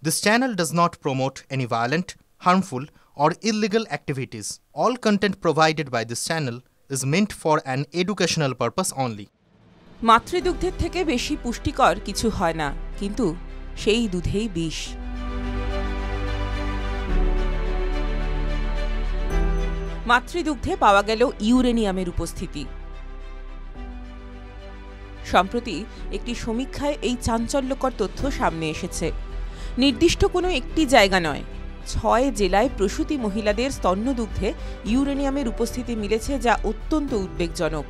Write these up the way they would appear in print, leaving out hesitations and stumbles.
This channel does not promote any violent, harmful, or illegal activities. All content provided by this channel is meant for an educational purpose only. মাতৃদুগ্ধের থেকে বেশি পুষ্টিকর কিছু হয় না, কিন্তু সেই দুধেই বিষ। মাতৃদুগ্ধে পাওয়া গেল ইউরেনিয়ামের উপস্থিতি। সম্প্রতি একটি সমীক্ষায় এই চাঞ্চল্যকর তথ্য সামনে এসেছে। নির্দিষ্ট কোনো একটি জায়গা নয়, ৬ জেলায় প্রসূতি মহিলাদের স্তন্যদুগ্ধে ইউরেনিয়ামের উপস্থিতি মিলেছে, যা অত্যন্ত উদ্বেগজনক।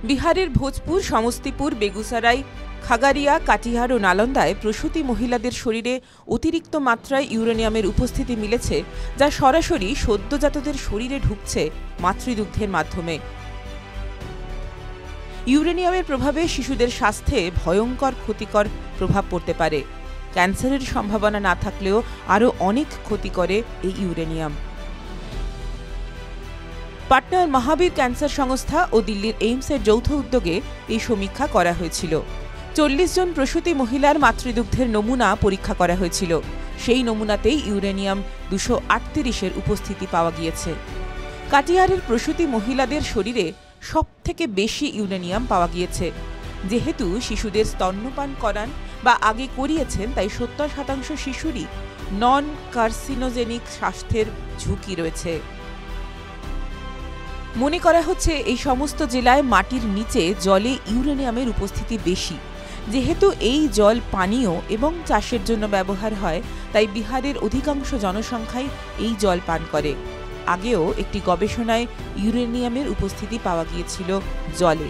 বিহারের ভোজপুর, সমস্তিপুর, বেগুসরাই, খাগারিয়া, কাটিহার ও নালন্দায় প্রসূতি মহিলাদের শরীরে অতিরিক্ত মাত্রায় ইউরেনিয়ামের উপস্থিতি মিলেছে, যা সরাসরি সদ্যজাতদের শরীরে ঢুকছে মাতৃদুগ্ধের মাধ্যমে। ইউরেনিয়ামের প্রভাবে শিশুদের স্বাস্থ্যে ভয়ঙ্কর ক্ষতিকর প্রভাব পড়তে পারে। ক্যান্সারের সম্ভাবনা না থাকলেও আরও অনেক ক্ষতি করে এই ইউরেনিয়াম। পাটনার মহাবীর ক্যান্সার সংস্থা ও দিল্লির এইমসের যৌথ উদ্যোগে এই সমীক্ষা করা হয়েছিল। ৪০ জন প্রসূতি মহিলার মাতৃদুগ্ধের নমুনা পরীক্ষা করা হয়েছিল। সেই নমুনাতেই ইউরেনিয়াম ২৩৮-এর উপস্থিতি পাওয়া গিয়েছে। কাটিহারের প্রসূতি মহিলাদের শরীরে সবথেকে বেশি ইউরেনিয়াম পাওয়া গিয়েছে। যেহেতু শিশুদের স্তন্যপান করান বা আগে করিয়েছেন, তাই ৭০% শিশুরই নন কার্সিনোজেনিক স্বাস্থ্যের ঝুঁকি রয়েছে। মনে করা হচ্ছে এই সমস্ত জেলায় মাটির নিচে জলে ইউরেনিয়ামের উপস্থিতি বেশি। যেহেতু এই জল পানীয় এবং চাষের জন্য ব্যবহার হয়, তাই বিহারের অধিকাংশ জনসংখ্যাই এই জল পান করে। আগেও একটি গবেষণায় ইউরেনিয়ামের উপস্থিতি পাওয়া গিয়েছিল জলে।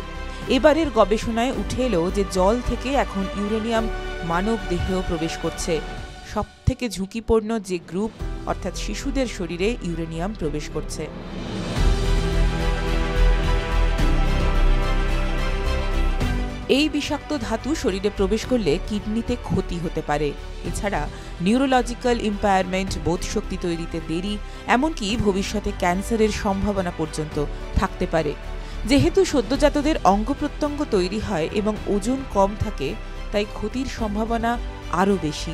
এবারের গবেষণায় উঠে এলো যে জল থেকে এখন ইউরেনিয়াম মানব দেহেও প্রবেশ করছে। সবথেকে ঝুঁকিপূর্ণ যে গ্রুপ, অর্থাৎ শিশুদের শরীরে ইউরেনিয়াম প্রবেশ করছে। এই বিষাক্ত ধাতু শরীরে প্রবেশ করলে কিডনিতে ক্ষতি হতে পারে। এছাড়া নিউরোলজিক্যাল ইম্পায়ারমেন্ট, বোধশক্তি তৈরিতে দেরি, এমনকি ভবিষ্যতে ক্যান্সারের সম্ভাবনা পর্যন্ত থাকতে পারে। যেহেতু সদ্যজাতদের অঙ্গ প্রত্যঙ্গ তৈরি হয় এবং ওজন কম থাকে, তাই ক্ষতির সম্ভাবনা আরও বেশি।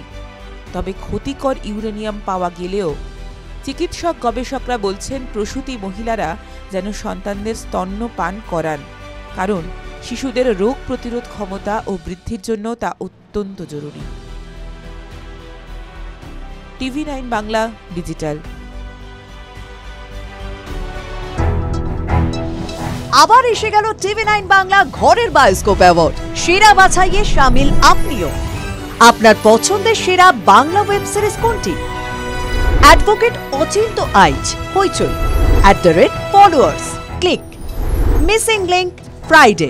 তবে ক্ষতিকর ইউরেনিয়াম পাওয়া গেলেও চিকিৎসক গবেষকরা বলছেন প্রসূতি মহিলারা যেন সন্তানদের স্তন্য পান করান, কারণ শিশুদের রোগ প্রতিরোধ ক্ষমতা ও বৃদ্ধির জন্য তা অত্যন্ত জরুরি। TV9 Bangla digital. আবার এসে গেল TV9 বাংলা ঘরের বায়োস্কোপ অ্যাওয়ার্ড। সেরা বাছাইয়ে শামিল আপনিও। আপনার পছন্দের সেরা বাংলা ওয়েব সিরিজ কোনটি? Advocate Achinta Aich, Hoichoi, @followers, click, missing link, Friday,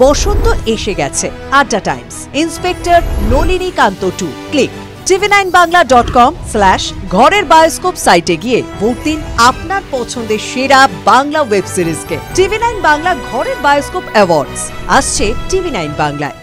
বসন্ত এসে গেছে, Adda times, inspector Nalinikanta 2, click. tv9bangla.com/ঘরের বায়োস্কোপ সাইটে গিয়ে ভোট দিন আপনার পছন্দের সেরা বাংলা ওয়েব সিরিজকে। TV9 বাংলা ঘরের বায়োস্কোপ অ্যাওয়ার্ডস আসছে TV9 বাংলায়।